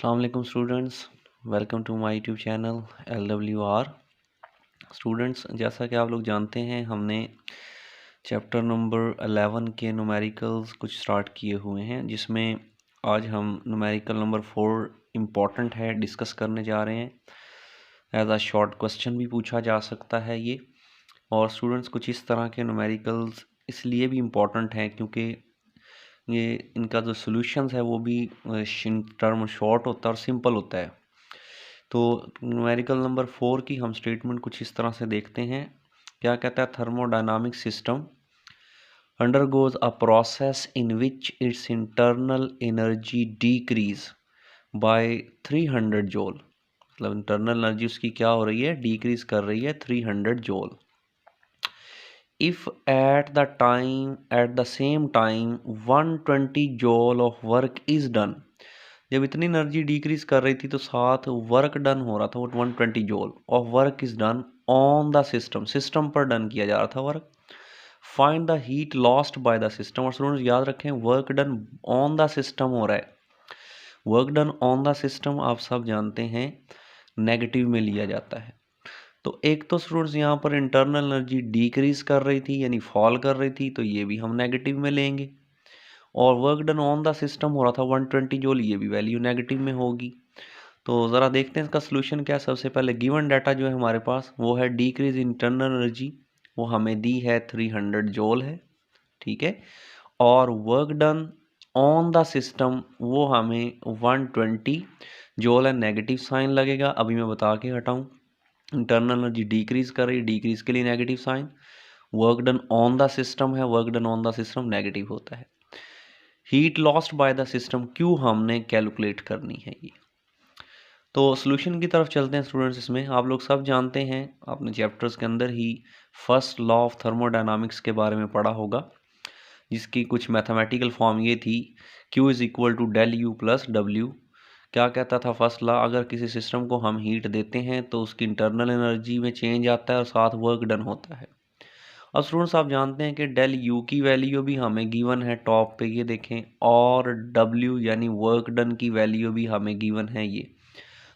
अस्सलाम वालेकुम students, welcome to my YouTube channel LWR। Students, जैसा कि आप लोग जानते हैं, हमने चैप्टर नंबर 11 के न्यूमेरिकल्स कुछ स्टार्ट किए हुए हैं, जिसमें आज हम न्यूमेरिकल नंबर 4 इम्पॉर्टेंट है डिस्कस करने जा रहे हैं। एज अ शॉर्ट क्वेश्चन भी पूछा जा सकता है ये। और स्टूडेंट्स, कुछ इस तरह के न्यूमेरिकल्स इसलिए भी इम्पॉर्टेंट हैं क्योंकि ये इनका जो सॉल्यूशंस है वो भी टर्म शॉर्ट होता है और सिंपल होता है। तो न्यूमेरिकल नंबर 4 की हम स्टेटमेंट कुछ इस तरह से देखते हैं। क्या कहता है? Thermodynamic system undergoes a process in which its internal energy decrease by 300 joule। मतलब इंटरनल एनर्जी उसकी क्या हो रही है? डिक्रीज कर रही है 300 joule। if at the same time 120 joule of work is done। जब इतनी एनर्जी डिक्रीज कर रही थी तो साथ वर्क डन हो रहा था, वो 120 joule of work is done on the system पर डन किया जा रहा था work. Find the heat lost by the system. और स्टूडेंट्स याद रखें, work done on the system हो रहा है। Work done on the system आप सब जानते हैं नेगेटिव में लिया जाता है। तो एक तो स्टूडेंट्स यहाँ पर इंटरनल एनर्जी डिक्रीज कर रही थी यानी फॉल कर रही थी, तो ये भी हम नेगेटिव में लेंगे। और work done on the system हो रहा था 120 जूल, ये भी वैल्यू नेगेटिव में होगी। तो ज़रा देखते हैं इसका सोल्यूशन क्या है। सबसे पहले गिवन डाटा जो है हमारे पास वो है डिक्रीज इंटरनल एनर्जी, वो हमें दी है 300 जूल है, ठीक है। और work done on the system वो हमें 120 जूल है, नेगेटिव साइन लगेगा। अभी मैं बता के हटाऊँ, इंटरनल एनर्जी डिक्रीज कर रही है, डिक्रीज के लिए negative sign. Work done on the system है, work done on the system negative होता है। Heat lost by the system क्यों हमने कैलकुलेट करनी है ये। तो सॉल्यूशन की तरफ चलते हैं स्टूडेंट्स। इसमें आप लोग सब जानते हैं, आपने चैप्टर्स के अंदर ही फर्स्ट लॉ ऑफ थर्मोडायनामिक्स के बारे में पढ़ा होगा, जिसकी कुछ मैथमेटिकल फॉर्म ये थी, Q is equal to del U plus W. क्या कहता था फर्स्ट लॉ? अगर किसी सिस्टम को हम हीट देते हैं तो उसकी इंटरनल एनर्जी में चेंज आता है और साथ वर्क डन होता है। अब स्टूडेंट्स आप जानते हैं कि डेल यू की वैल्यू भी हमें गिवन है टॉप पे, ये देखें, और डब्ल्यू यानी वर्क डन की वैल्यू भी हमें गिवन है ये।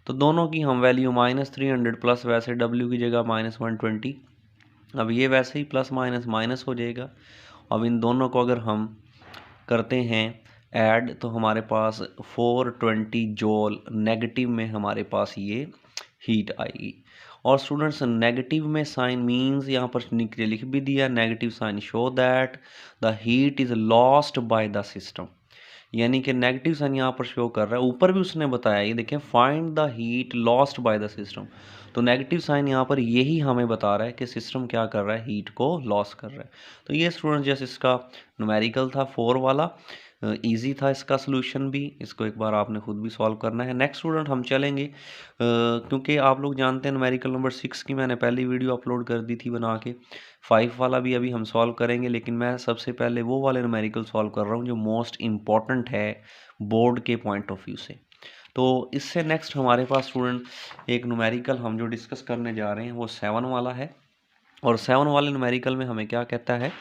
तो दोनों की हम वैल्यू -300 प्लस वैसे डब्ल्यू की जगह -120। अब ये वैसे ही प्लस माइनस माइनस हो जाएगा। अब इन दोनों को अगर हम करते हैं ऐड तो हमारे पास 420 जूल नेगेटिव में हमारे पास ये हीट आएगी। और स्टूडेंट्स नेगेटिव में साइन मींस यहाँ पर नीचे लिख भी दिया, negative sign show that the heat is lost by the system, यानी कि नेगेटिव साइन यहाँ पर शो कर रहा है। ऊपर भी उसने बताया, ये देखें, find the heat lost by the system. तो नेगेटिव साइन यहाँ पर यही हमें बता रहा है कि सिस्टम क्या कर रहा है, हीट को लॉस कर रहा है। तो ये स्टूडेंट जैसे इसका न्यूमेरिकल था 4 वाला, इजी था इसका सोल्यूशन भी। इसको एक बार आपने खुद भी सॉल्व करना है। नेक्स्ट स्टूडेंट हम चलेंगे, क्योंकि आप लोग जानते हैं न्यूमेरिकल नंबर 6 की मैंने पहली वीडियो अपलोड कर दी थी बना के। 5 वाला भी अभी हम सॉल्व करेंगे, लेकिन मैं सबसे पहले वो वाले न्यूमेरिकल सॉल्व कर रहा हूँ जो मोस्ट इम्पॉर्टेंट है बोर्ड के पॉइंट ऑफ व्यू से। तो इससे नेक्स्ट हमारे पास स्टूडेंट एक न्यूमेरिकल हम जो डिस्कस करने जा रहे हैं वो 7 वाला है। और 7 वाले न्यूमेरिकल में हमें क्या कहता है,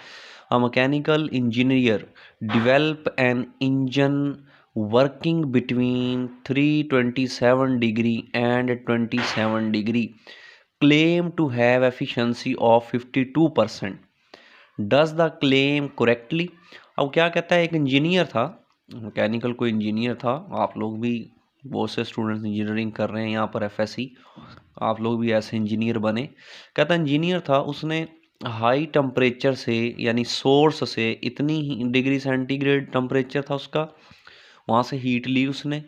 a mechanical engineer develop an engine working between 327 degree and 27 degree, claim to have efficiency of 52%, does the claim correctly। अब क्या कहता है, एक इंजीनियर था, मैकेनिकल कोई इंजीनियर था। आप लोग भी बहुत से स्टूडेंट्स इंजीनियरिंग कर रहे हैं यहाँ पर FSC, आप लोग भी ऐसे इंजीनियर बने। कहता इंजीनियर था, उसने हाई टेम्परेचर से यानी सोर्स से इतनी ही डिग्री सेंटीग्रेड टेम्परेचर था उसका, वहाँ से हीट ली उसने।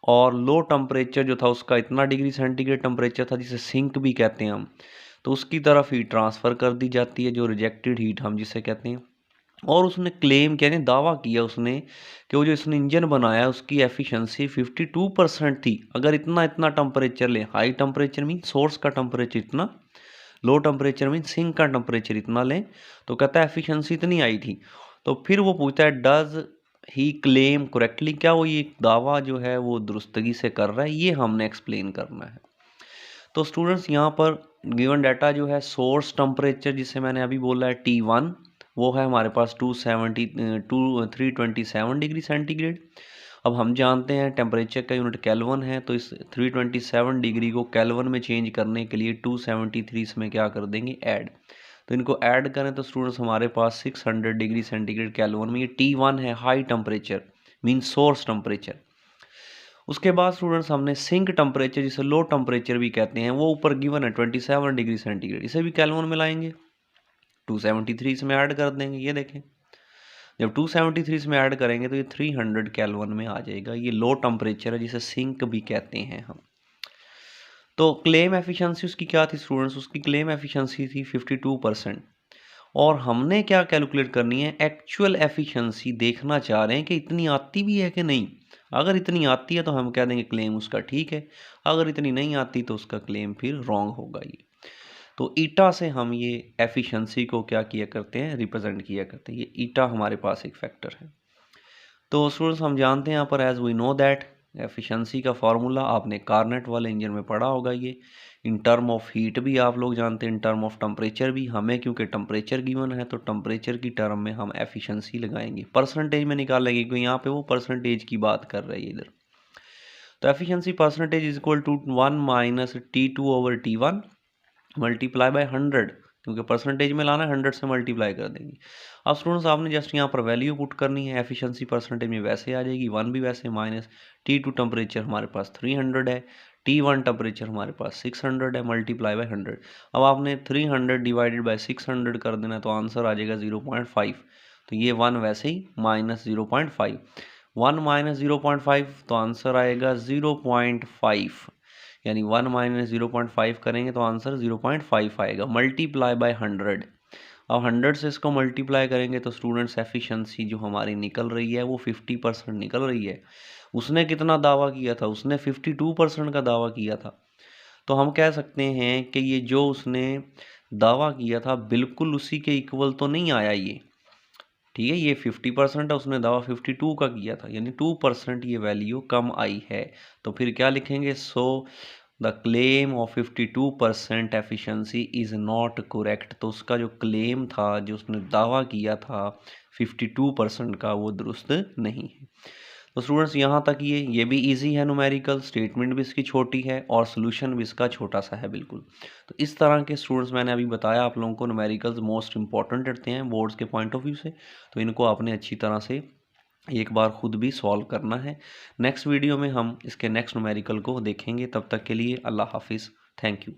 और लो टेम्परेचर जो था उसका इतना डिग्री सेंटीग्रेड टेम्परेचर था जिसे सिंक भी कहते हैं हम, तो उसकी तरफ हीट ट्रांसफ़र कर दी जाती है, जो रिजेक्टेड हीट हम जिसे कहते हैं। और उसने क्लेम किया, यानी दावा किया उसने कि वो जो इसने इंजन बनाया उसकी एफिशिएंसी 52% थी। अगर इतना इतना टेम्परेचर लें, हाई टेम्परेचर मीन सोर्स का टेम्परेचर इतना, लो टेम्परेचर मीन सिंक का टेम्परेचर इतना लें, तो कहता है एफिशिएंसी इतनी आई थी। तो फिर वो पूछता है डज ही क्लेम करेक्टली, क्या वो ये दावा जो है वो दुरुस्तगी से कर रहा है, ये हमने एक्सप्लेन करना है। तो स्टूडेंट्स यहाँ पर गिवन डाटा जो है, सोर्स टेम्परेचर जिसे मैंने अभी बोला है T1, वो है हमारे पास 327 डिग्री सेंटीग्रेड। अब हम जानते हैं टेम्परेचर का यूनिट केल्विन है, तो इस 327 डिग्री को केल्विन में चेंज करने के लिए 273 इसमें क्या कर देंगे, ऐड। तो इनको ऐड करें तो स्टूडेंट्स हमारे पास 600 डिग्री सेंटीग्रेड केल्विन में, ये T1 है, high temperature mean source temperature. उसके बाद स्टूडेंट्स हमने सिंक टेम्परेचर जिसे लो टेम्परेचर भी कहते हैं, वो ऊपर गिवन है 27 डिग्री सेंटीग्रेड, इसे भी केल्विन में लाएंगे, 273 इसमें ऐड कर देंगे। ये देखें जब 273 इसमें ऐड करेंगे तो ये 300 केल्विन में आ जाएगा। ये लो टेम्परेचर है जिसे सिंक भी कहते हैं हम। तो क्लेम एफिशिएंसी उसकी क्या थी स्टूडेंट्स, उसकी क्लेम एफिशिएंसी थी 52%। और हमने क्या कैलकुलेट करनी है, एक्चुअल एफिशिएंसी देखना चाह रहे हैं कि इतनी आती भी है कि नहीं। अगर इतनी आती है तो हम कह देंगे क्लेम उसका ठीक है, अगर इतनी नहीं आती तो उसका क्लेम फिर रॉन्ग होगा। ये तो ईटा से हम ये एफिशिएंसी को क्या किया करते हैं, रिप्रेजेंट किया करते हैं। ये ईटा हमारे पास एक फैक्टर है। तो स्टूडेंट्स हम जानते हैं यहाँ पर as we know that efficiency का फार्मूला आपने कार्नेट वाले इंजन में पढ़ा होगा। ये इन टर्म ऑफ हीट भी आप लोग जानते हैं, इन टर्म ऑफ टेम्परेचर भी। हमें क्योंकि टेम्परेचर गिवन है तो टेम्परेचर की टर्म में हम एफिशिएंसी लगाएंगे, परसेंटेज में निकालेंगे क्योंकि यहाँ पे वो परसेंटेज की बात कर रही है इधर। तो efficiency percentage is equal to 1 minus T2/T1 multiply by 100, क्योंकि परसेंटेज में लाना है 100 से मल्टीप्लाई कर देंगे। अब स्टूडेंट्स आपने जस्ट यहाँ पर वैल्यू पुट करनी है, एफिशिएंसी परसेंटेज में वैसे आ जाएगी, 1 भी वैसे, माइनस T2 टेम्परेचर हमारे पास 300 है, T1 टेम्परेचर हमारे पास 600 है, मल्टीप्लाई बाय 100। अब आपने 300 डिवाइडेड बाय 600 कर देना तो आंसर आ जाएगा 0.5। तो ये 1 वैसे ही माइनस 0.5, 1 माइनस 0.5 तो आंसर आएगा 0.5, यानी 1 माइनस 0.5 करेंगे तो आंसर 0.5 आएगा, मल्टीप्लाई बाय 100। अब 100 से इसको मल्टीप्लाई करेंगे तो स्टूडेंट्स एफिशिएंसी जो हमारी निकल रही है वो 50% निकल रही है। उसने कितना दावा किया था, उसने 52% का दावा किया था। तो हम कह सकते हैं कि ये जो उसने दावा किया था बिल्कुल उसी के इक्वल तो नहीं आया ये, ठीक है। ये 50% है, उसने दावा 52 का किया था, यानी 2% ये वैल्यू कम आई है। तो फिर क्या लिखेंगे, so the claim of 52% efficiency is not correct. तो उसका जो क्लेम था, जो उसने दावा किया था 52% का, वो दुरुस्त नहीं है। तो स्टूडेंट्स यहाँ तक ये भी इजी है, न्यूमेरिकल स्टेटमेंट भी इसकी छोटी है और सोल्यूशन भी इसका छोटा सा है बिल्कुल। तो इस तरह के स्टूडेंट्स मैंने अभी बताया आप लोगों को, न्यूमेरिकल्स मोस्ट इंपॉर्टेंट रहते हैं बोर्ड्स के पॉइंट ऑफ व्यू से। तो इनको आपने अच्छी तरह से एक बार खुद भी सॉल्व करना है। नेक्स्ट वीडियो में हम इसके नेक्स्ट न्यूमेरिकल को देखेंगे। तब तक के लिए अल्लाह हाफिज़, थैंक यू।